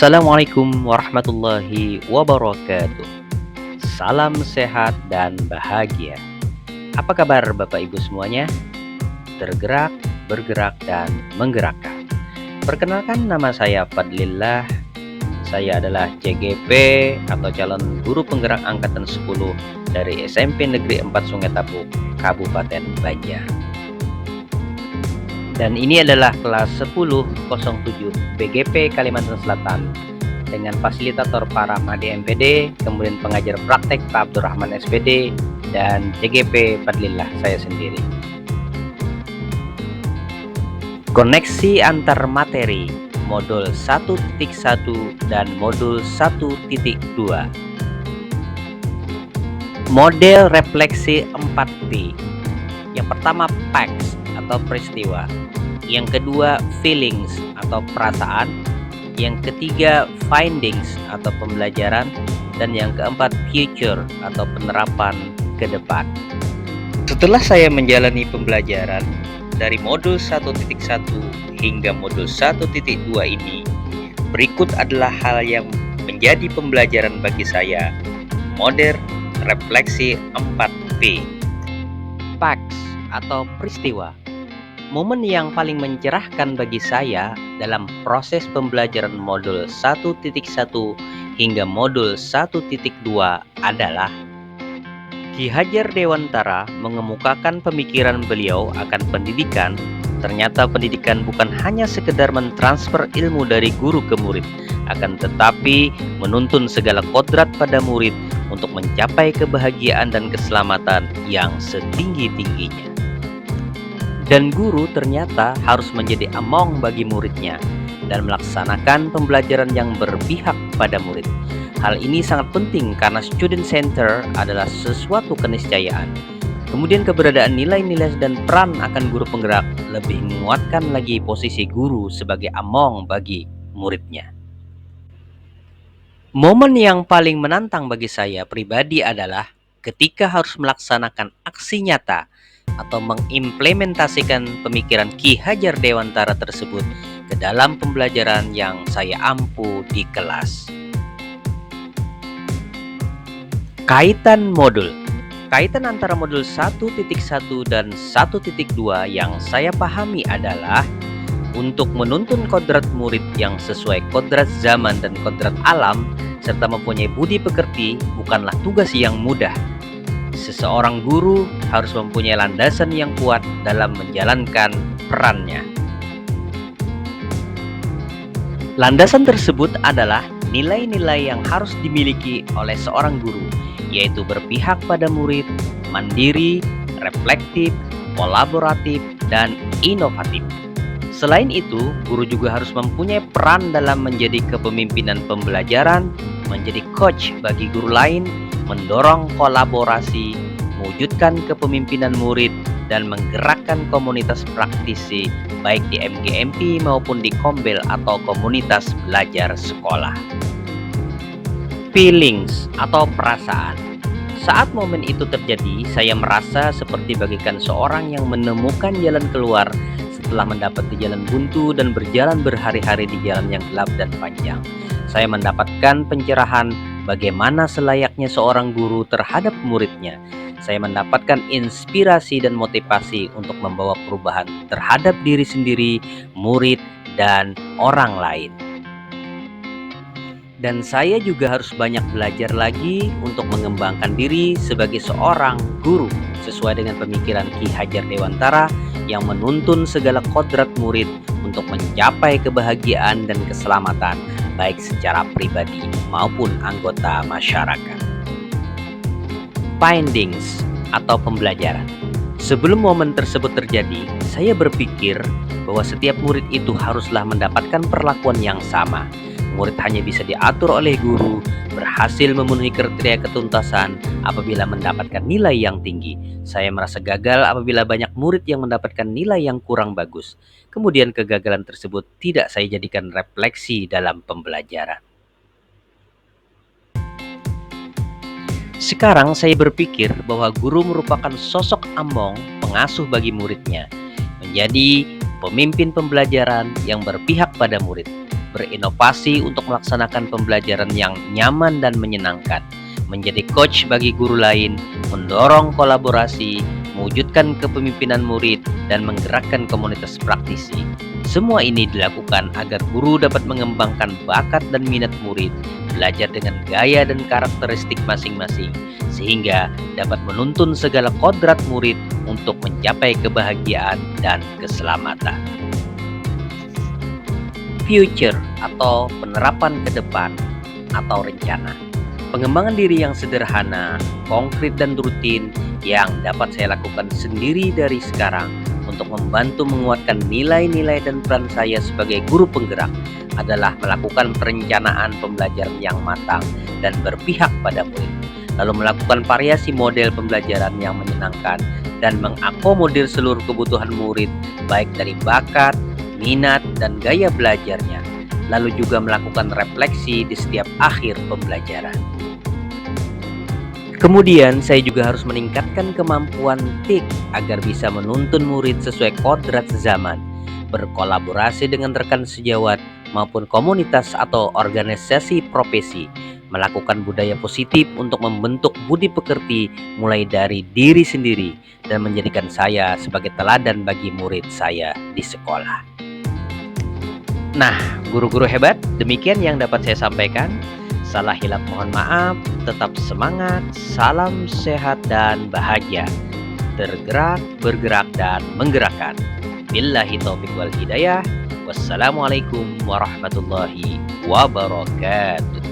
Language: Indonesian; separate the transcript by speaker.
Speaker 1: Assalamualaikum warahmatullahi wabarakatuh. Salam sehat dan bahagia. Apa kabar Bapak Ibu semuanya? Tergerak, bergerak, dan menggerakkan. Perkenalkan, nama saya Fadlillah. Saya adalah CGP atau calon guru penggerak angkatan 10 dari SMP Negeri 4 Sungai Tapuk, Kabupaten Banjar. Dan ini adalah kelas 1007 BGP Kalimantan Selatan dengan fasilitator Pak Rahmadi MPD, kemudian pengajar praktek Pak Abdurrahman SPD, dan CGP Fadlillah saya sendiri. Koneksi antar materi modul 1.1 dan modul 1.2. Model refleksi 4P. Yang pertama facts atau peristiwa, yang kedua feelings atau perasaan, yang ketiga findings atau pembelajaran, dan yang keempat future atau penerapan ke depan. Setelah saya menjalani pembelajaran dari modul 1.1 hingga modul 1.2 ini, berikut adalah hal yang menjadi pembelajaran bagi saya. Model refleksi 4P. Facts atau peristiwa. Momen yang paling mencerahkan bagi saya dalam proses pembelajaran modul 1.1 hingga modul 1.2 adalah Ki Hajar Dewantara mengemukakan pemikiran beliau akan pendidikan. Ternyata pendidikan bukan hanya sekedar mentransfer ilmu dari guru ke murid, akan tetapi menuntun segala kodrat pada murid untuk mencapai kebahagiaan dan keselamatan yang setinggi-tingginya. Dan guru ternyata harus menjadi among bagi muridnya dan melaksanakan pembelajaran yang berpihak pada murid. Hal ini sangat penting karena student center adalah sesuatu keniscayaan. Kemudian keberadaan nilai-nilai dan peran akan guru penggerak lebih menguatkan lagi posisi guru sebagai among bagi muridnya. Momen yang paling menantang bagi saya pribadi adalah ketika harus melaksanakan aksi nyata atau mengimplementasikan pemikiran Ki Hajar Dewantara tersebut ke dalam pembelajaran yang saya ampu di kelas. Kaitan modul. Kaitan antara modul 1.1 dan 1.2 yang saya pahami adalah untuk menuntun kodrat murid yang sesuai kodrat zaman dan kodrat alam serta mempunyai budi pekerti bukanlah tugas yang mudah. Seseorang guru harus mempunyai landasan yang kuat dalam menjalankan perannya. Landasan tersebut adalah nilai-nilai yang harus dimiliki oleh seorang guru, yaitu berpihak pada murid, mandiri, reflektif, kolaboratif, dan inovatif. Selain itu, guru juga harus mempunyai peran dalam menjadi kepemimpinan pembelajaran, menjadi coach bagi guru lain, mendorong kolaborasi, mewujudkan kepemimpinan murid, dan menggerakkan komunitas praktisi baik di MGMP maupun di Kombel atau komunitas belajar sekolah. Feelings atau perasaan. Saat momen itu terjadi, saya merasa seperti bagaikan seorang yang menemukan jalan keluar setelah mendapati jalan buntu dan berjalan berhari-hari di jalan yang gelap dan panjang. Saya mendapatkan pencerahan bagaimana selayaknya seorang guru terhadap muridnya. Saya mendapatkan inspirasi dan motivasi untuk membawa perubahan terhadap diri sendiri, murid, dan orang lain. Dan saya juga harus banyak belajar lagi untuk mengembangkan diri sebagai seorang guru sesuai dengan pemikiran Ki Hajar Dewantara yang menuntun segala kodrat murid untuk mencapai kebahagiaan dan keselamatan baik secara pribadi maupun anggota masyarakat. Findings atau pembelajaran. Sebelum momen tersebut terjadi, saya berpikir bahwa setiap murid itu haruslah mendapatkan perlakuan yang sama. Murid hanya bisa diatur oleh guru, berhasil memenuhi kriteria ketuntasan apabila mendapatkan nilai yang tinggi. Saya merasa gagal apabila banyak murid yang mendapatkan nilai yang kurang bagus. Kemudian kegagalan tersebut tidak saya jadikan refleksi dalam pembelajaran. Sekarang saya berpikir bahwa guru merupakan sosok among pengasuh bagi muridnya, menjadi pemimpin pembelajaran yang berpihak pada murid. berinovasi untuk melaksanakan pembelajaran yang nyaman dan menyenangkan, menjadi coach bagi guru lain, mendorong kolaborasi, mewujudkan kepemimpinan murid, dan menggerakkan komunitas praktisi. Semua ini dilakukan agar guru dapat mengembangkan bakat dan minat murid, belajar dengan gaya dan karakteristik masing-masing, sehingga dapat menuntun segala kodrat murid untuk mencapai kebahagiaan dan keselamatan. Future atau penerapan ke depan atau rencana. Pengembangan diri yang sederhana, konkret dan rutin yang dapat saya lakukan sendiri dari sekarang untuk membantu menguatkan nilai-nilai dan peran saya sebagai guru penggerak adalah melakukan perencanaan pembelajaran yang matang dan berpihak pada murid, lalu melakukan variasi model pembelajaran yang menyenangkan dan mengakomodir seluruh kebutuhan murid baik dari bakat, minat, dan gaya belajarnya, lalu juga melakukan refleksi di setiap akhir pembelajaran. Kemudian saya juga harus meningkatkan kemampuan TIK agar bisa menuntun murid sesuai kodrat zaman, berkolaborasi dengan rekan sejawat maupun komunitas atau organisasi profesi, melakukan budaya positif untuk membentuk budi pekerti mulai dari diri sendiri dan menjadikan saya sebagai teladan bagi murid saya di sekolah. Nah, guru-guru hebat, demikian yang dapat saya sampaikan. Salah hilap mohon maaf, tetap semangat, salam sehat dan bahagia. Tergerak, bergerak, dan menggerakkan. Billahi taufiq wal hidayah. Wassalamualaikum warahmatullahi wabarakatuh.